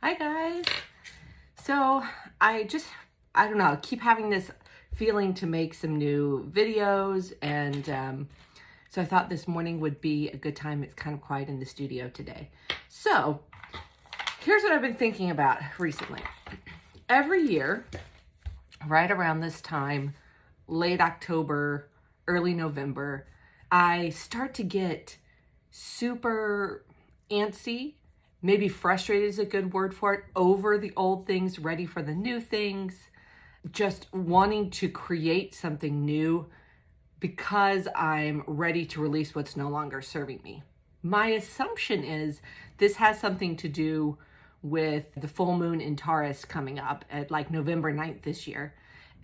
Hi guys. So I don't know, keep having this feeling to make some new videos and so I thought this morning would be a good time. It's kind of quiet in the studio today. So here's what I've been thinking about recently. Every year, right around this time, late October, early November, I start to get super antsy. Maybe frustrated is a good word for it, over the old things, ready for the new things, just wanting to create something new because I'm ready to release what's no longer serving me. My assumption is this has something to do with the full moon in Taurus coming up at like November 9th this year.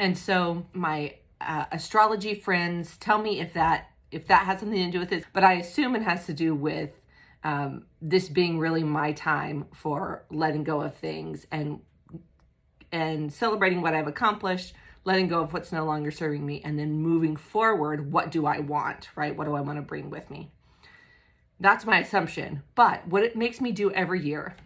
And so my astrology friends tell me if that has something to do with it, but I assume it has to do with this being really my time for letting go of things and celebrating what I've accomplished, letting go of what's no longer serving me, and then moving forward, what do I want, right? What do I want to bring with me? That's my assumption. But what it makes me do every year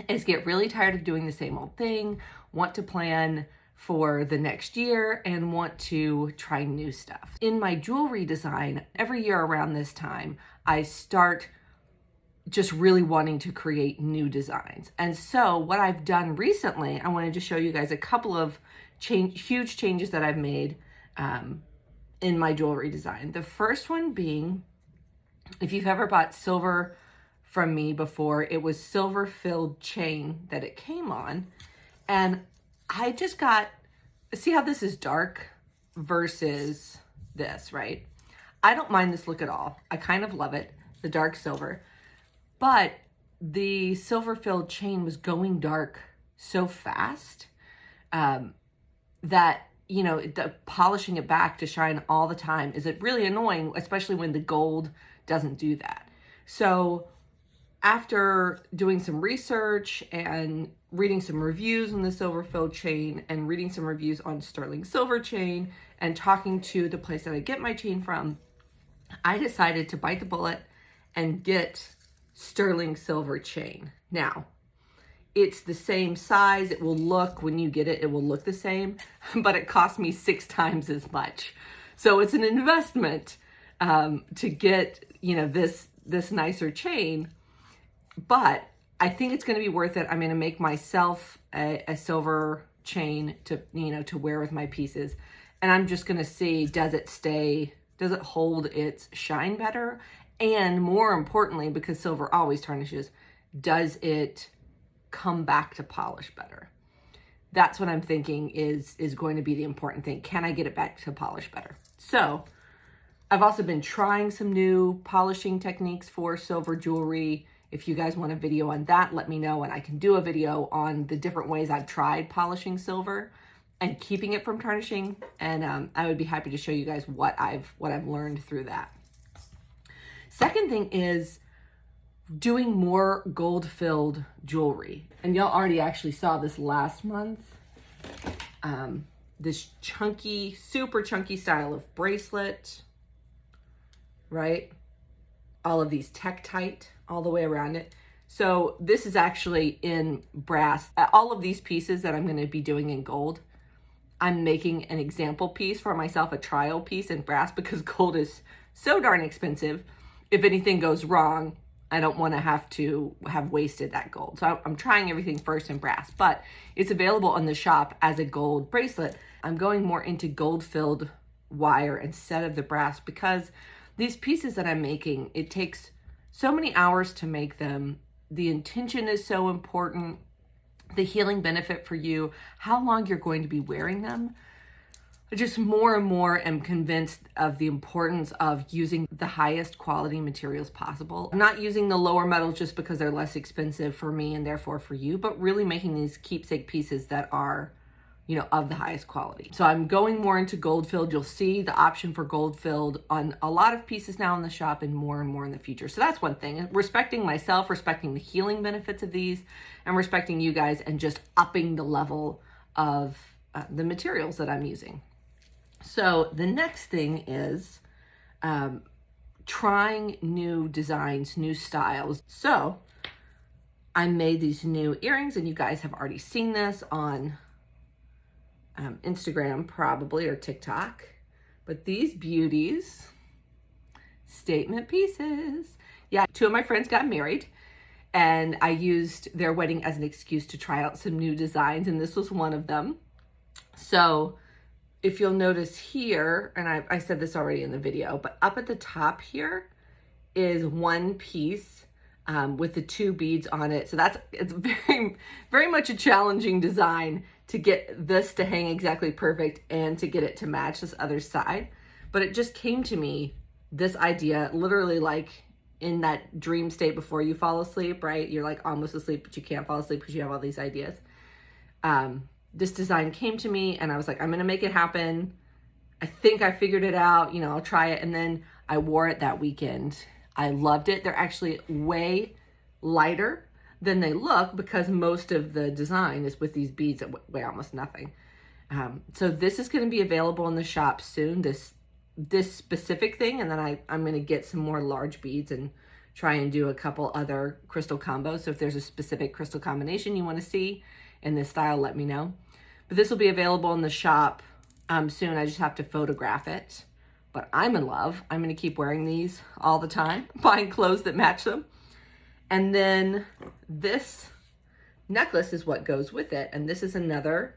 is get really tired of doing the same old thing, want to plan for the next year, and want to try new stuff. In my jewelry design, every year around this time, I start just really wanting to create new designs. And so what I've done recently, I wanted to show you guys a couple of huge changes that I've made in my jewelry design. The first one being, if you've ever bought silver from me before, it was silver filled chain that it came on. And I just got, see how this is dark versus this, right? I don't mind this look at all. I kind of love it, the dark silver. But the silver filled chain was going dark so fast that, you know, polishing it back to shine all the time is really annoying, especially when the gold doesn't do that. So after doing some research and reading some reviews on the silver filled chain and reading some reviews on sterling silver chain and talking to the place that I get my chain from, I decided to bite the bullet and get sterling silver chain. Now, it's the same size. It will look, when you get it, it will look the same, but it cost me 6 times as much. So it's an investment to get, you know, this nicer chain, but I think it's going to be worth it. I'm going to make myself a silver chain to, you know, to wear with my pieces. And I'm just going to see, does it hold its shine better? And more importantly, because silver always tarnishes, does it come back to polish better? That's what I'm thinking is going to be the important thing. Can I get it back to polish better? So I've also been trying some new polishing techniques for silver jewelry. If you guys want a video on that, let me know, and I can do a video on the different ways I've tried polishing silver and keeping it from tarnishing. And I would be happy to show you guys what I've learned through that. Second thing is doing more gold-filled jewelry. And y'all already actually saw this last month. This chunky, super chunky style of bracelet, right? All of these Tektite all the way around it. So this is actually in brass. All of these pieces that I'm going to be doing in gold, I'm making an example piece for myself, a trial piece in brass, because gold is so darn expensive. If anything goes wrong, I don't want to have wasted that gold. So I'm trying everything first in brass, but it's available on the shop as a gold bracelet. I'm going more into gold-filled wire instead of the brass because these pieces that I'm making, it takes so many hours to make them. The intention is so important. The healing benefit for you, how long you're going to be wearing them. I just more and more am convinced of the importance of using the highest quality materials possible. I'm not using the lower metals just because they're less expensive for me and therefore for you, but really making these keepsake pieces that are, you know, of the highest quality. So I'm going more into gold filled. You'll see the option for gold filled on a lot of pieces now in the shop and more in the future. So that's one thing. Respecting myself, respecting the healing benefits of these, and respecting you guys, and just upping the level of the materials that I'm using. So the next thing is trying new designs, new styles. So I made these new earrings, and you guys have already seen this on Instagram probably, or TikTok. But these beauties, statement pieces. Yeah, 2 of my friends got married, and I used their wedding as an excuse to try out some new designs, and this was one of them. So if you'll notice here, and I said this already in the video, but up at the top here is one piece with the 2 beads on it. So it's very, very much a challenging design to get this to hang exactly perfect and to get it to match this other side. But it just came to me, this idea, literally like in that dream state before you fall asleep, right? You're like almost asleep, but you can't fall asleep because you have all these ideas. This design came to me, and I was like, I'm gonna make it happen. I think I figured it out, I'll try it. And then I wore it that weekend. I loved it. They're actually way lighter than they look because most of the design is with these beads that weigh almost nothing. So this is going to be available in the shop soon, this specific thing. And then I'm going to get some more large beads and try and do a couple other crystal combos. So if there's a specific crystal combination you want to see in this style, let me know. But this will be available in the shop soon. I just have to photograph it. But I'm in love. I'm going to keep wearing these all the time, buying clothes that match them. And then this necklace is what goes with it. And this is another,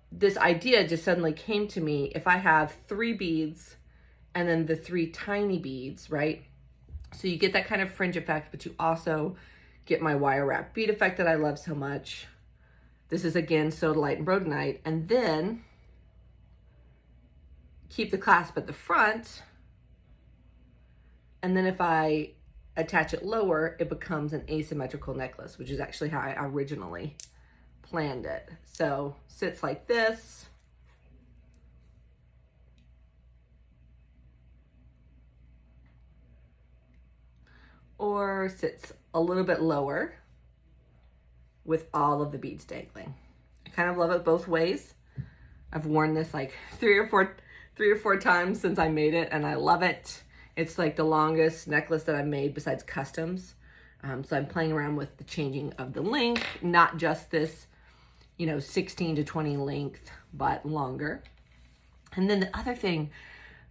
this idea just suddenly came to me. If I have 3 beads and then the 3 tiny beads, right? So you get that kind of fringe effect, but you also get my wire wrap bead effect that I love so much. This is again sodalite and rhodonite. And then keep the clasp at the front, and then if I attach it lower, it becomes an asymmetrical necklace, which is actually how I originally planned it. So sits like this, or sits a little bit lower with all of the beads dangling. I kind of love it both ways. I've worn this like three or four times since I made it, and I love it. It's like the longest necklace that I've made besides customs. So I'm playing around with the changing of the length, not just this, 16 to 20 length, but longer. And then the other thing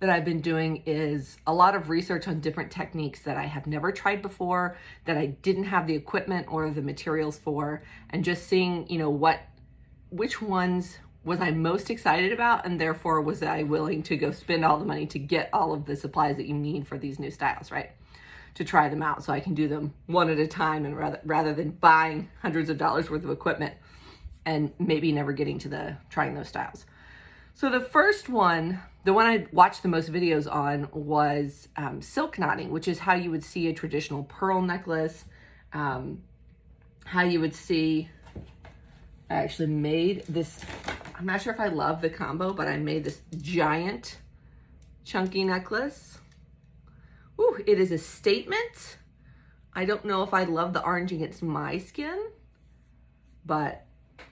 that I've been doing is a lot of research on different techniques that I have never tried before, that I didn't have the equipment or the materials for, and just seeing, which ones was I most excited about, and therefore was I willing to go spend all the money to get all of the supplies that you need for these new styles, right? To try them out so I can do them one at a time, and rather than buying hundreds of dollars worth of equipment and maybe never getting to trying those styles. So the first one, the one I watched the most videos on, was silk knotting, which is how you would see a traditional pearl necklace, how you would see, I actually made this, I'm not sure if I love the combo, but I made this giant chunky necklace. Ooh, it is a statement. I don't know if I love the orange against my skin, but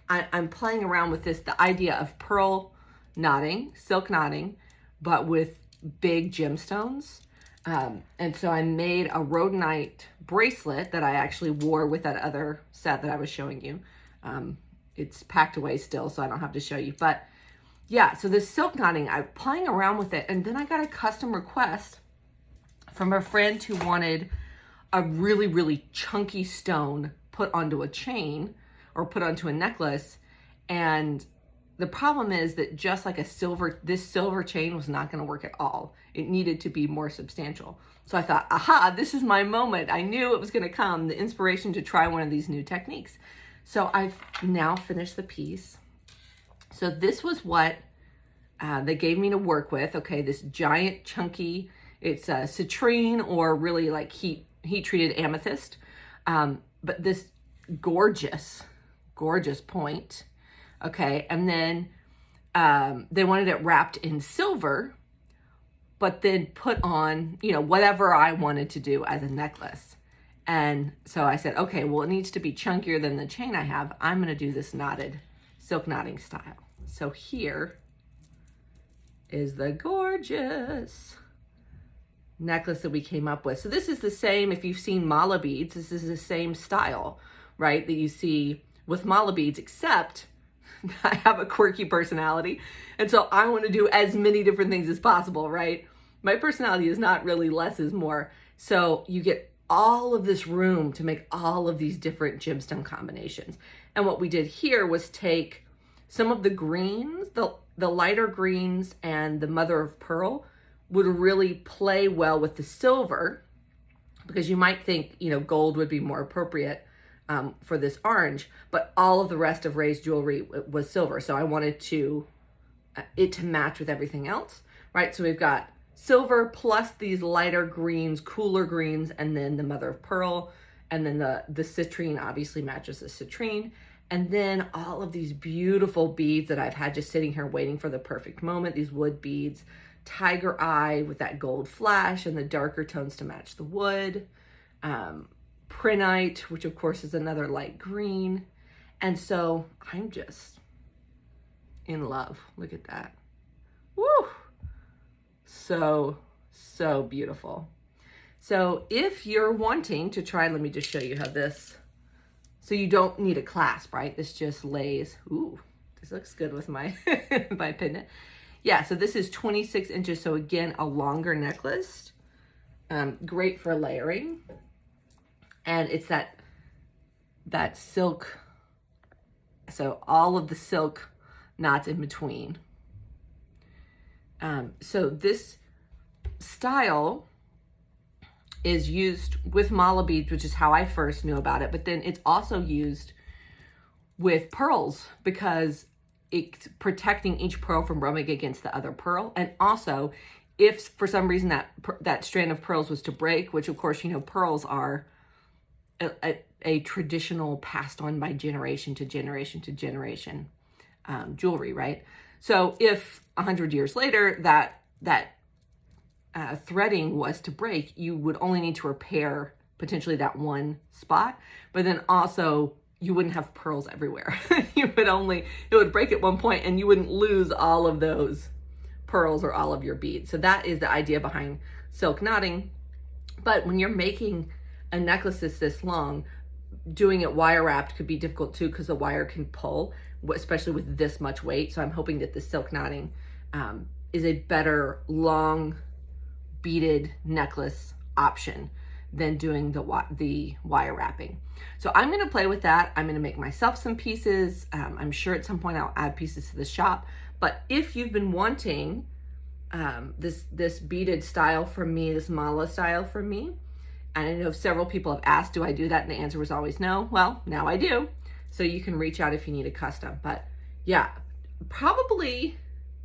I'm playing around with this, the idea of pearl knotting, silk knotting, but with big gemstones. And so I made a rhodonite bracelet that I actually wore with that other set that I was showing you. It's packed away still, so I don't have to show you. But yeah, so this silk knotting, I'm playing around with it. And then I got a custom request from a friend who wanted a really, really chunky stone put onto a chain or put onto a necklace. And the problem is that just like this silver chain was not going to work at all. It needed to be more substantial. So I thought, aha, this is my moment. I knew it was going to come, the inspiration to try one of these new techniques. So I've now finished the piece. So this was what they gave me to work with. Okay, this giant chunky, it's a citrine or really like heat treated amethyst. But this gorgeous point. Okay, and then they wanted it wrapped in silver, but then put on, whatever I wanted to do as a necklace. And so I said, okay, well, it needs to be chunkier than the chain I have. I'm going to do this knotted silk knotting style. So here is the gorgeous necklace that we came up with. So this is the same, if you've seen mala beads, this is the same style, right, that you see with mala beads, except I have a quirky personality. And so I want to do as many different things as possible, right? My personality is not really less is more. So you get all of this room to make all of these different gemstone combinations. And what we did here was take some of the greens, the lighter greens and the mother of pearl would really play well with the silver, because you might think, you know, gold would be more appropriate for this orange, but all of the rest of Ray's jewelry was silver. So I wanted it to match with everything else, right? So we've got silver plus these lighter greens, cooler greens, and then the mother of pearl, and then the citrine obviously matches the citrine, and then all of these beautiful beads that I've had just sitting here waiting for the perfect moment, these wood beads, tiger eye with that gold flash and the darker tones to match the wood, prinite, which of course is another light green. And so I'm just in love. Look at that. Woo! So beautiful. So if you're wanting to try, let me just show you how this, so you don't need a clasp, right? This just lays, ooh, this looks good with my, my pendant. Yeah, so this is 26 inches. So again, a longer necklace, great for layering. And it's that silk, so all of the silk knots in between. So this style is used with mala beads, which is how I first knew about it, but then it's also used with pearls because it's protecting each pearl from rubbing against the other pearl. And also, if for some reason that strand of pearls was to break, which of course, you know, pearls are a traditional passed on by generation to generation to generation jewelry, right? So if 100 years later that threading was to break, you would only need to repair potentially that one spot, but then also you wouldn't have pearls everywhere. It would break at one point and you wouldn't lose all of those pearls or all of your beads. So that is the idea behind silk knotting. But when you're making a necklace that's this long, doing it wire wrapped could be difficult too, because the wire can pull, especially with this much weight. So I'm hoping that the silk knotting is a better long beaded necklace option than doing the wire wrapping. So I'm going to play with that. I'm going to make myself some pieces. I'm sure at some point I'll add pieces to the shop. But if you've been wanting this beaded style from me, this mala style from me, and I know several people have asked, do I do that? And the answer was always no. Well, now I do. So you can reach out if you need a custom. But yeah, probably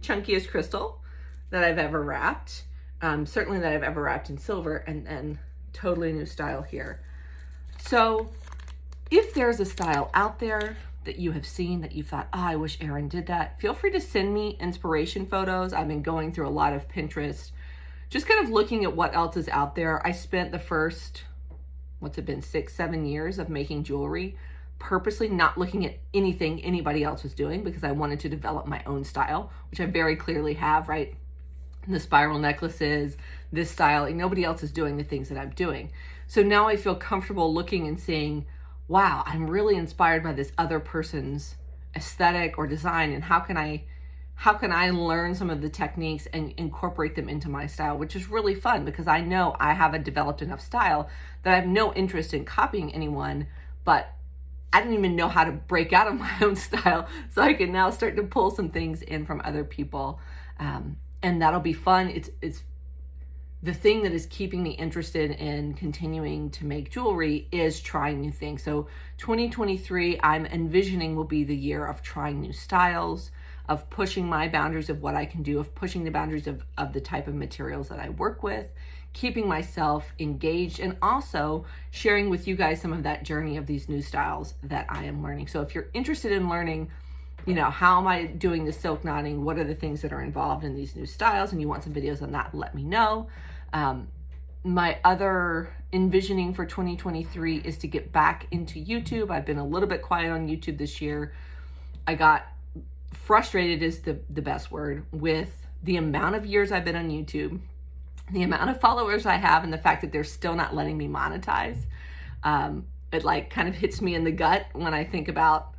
chunkiest crystal that I've ever wrapped. Certainly that I've ever wrapped in silver, and totally new style here. So if there's a style out there that you have seen that you thought, oh, I wish Erin did that, feel free to send me inspiration photos. I've been going through a lot of Pinterest, just kind of looking at what else is out there. I spent the first, what's it been, 6-7 years of making jewelry, purposely not looking at anything anybody else was doing, because I wanted to develop my own style, which I very clearly have, right? The spiral necklaces, this style, like nobody else is doing the things that I'm doing. So now I feel comfortable looking and saying, wow, I'm really inspired by this other person's aesthetic or design, and how can I learn some of the techniques and incorporate them into my style, which is really fun, because I know I have a developed enough style that I have no interest in copying anyone, but I didn't even know how to break out of my own style. So I can now start to pull some things in from other people. And that'll be fun. It's the thing that is keeping me interested in continuing to make jewelry is trying new things. So 2023, I'm envisioning will be the year of trying new styles, of pushing my boundaries of what I can do, of pushing the boundaries of the type of materials that I work with, keeping myself engaged, and also sharing with you guys some of that journey of these new styles that I am learning. So if you're interested in learning, you know, how am I doing the silk knotting? What are the things that are involved in these new styles? And you want some videos on that, let me know. My other envisioning for 2023 is to get back into YouTube. I've been a little bit quiet on YouTube this year. I got frustrated, is the best word, with the amount of years I've been on YouTube the amount of followers I have and the fact that they're still not letting me monetize. It like kind of hits me in the gut when I think about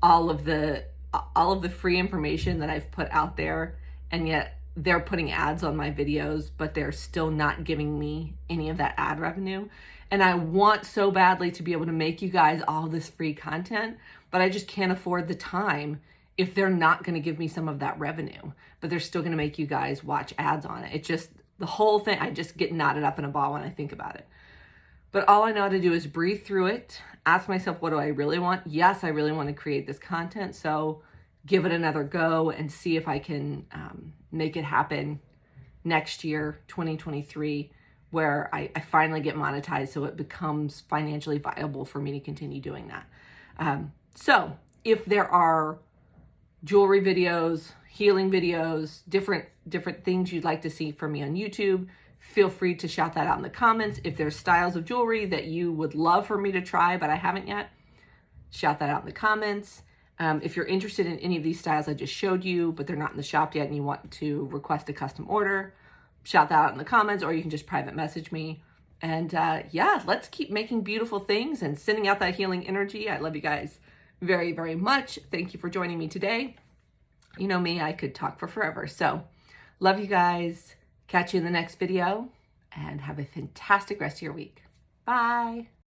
all of the free information that I've put out there, and yet they're putting ads on my videos, but they're still not giving me any of that ad revenue. And I want so badly to be able to make you guys all this free content, but I just can't afford the time if they're not going to give me some of that revenue, but they're still going to make you guys watch ads on it. It just, the whole thing, I just get knotted up in a ball when I think about it. But all I know how to do is breathe through it, ask myself, what do I really want? Yes, I really want to create this content, so give it another go and see if I can make it happen next year, 2023, where I finally get monetized so it becomes financially viable for me to continue doing that. So if there are jewelry videos, healing videos, different things you'd like to see from me on YouTube, feel free to shout that out in the comments. If there's styles of jewelry that you would love for me to try, but I haven't yet, shout that out in the comments. If you're interested in any of these styles I just showed you, but they're not in the shop yet and you want to request a custom order, shout that out in the comments, or you can just private message me. And yeah, let's keep making beautiful things and sending out that healing energy. I love you guys very, very much. Thank you for joining me today. You know me, I could talk for forever. So love you guys. Catch you in the next video and have a fantastic rest of your week. Bye.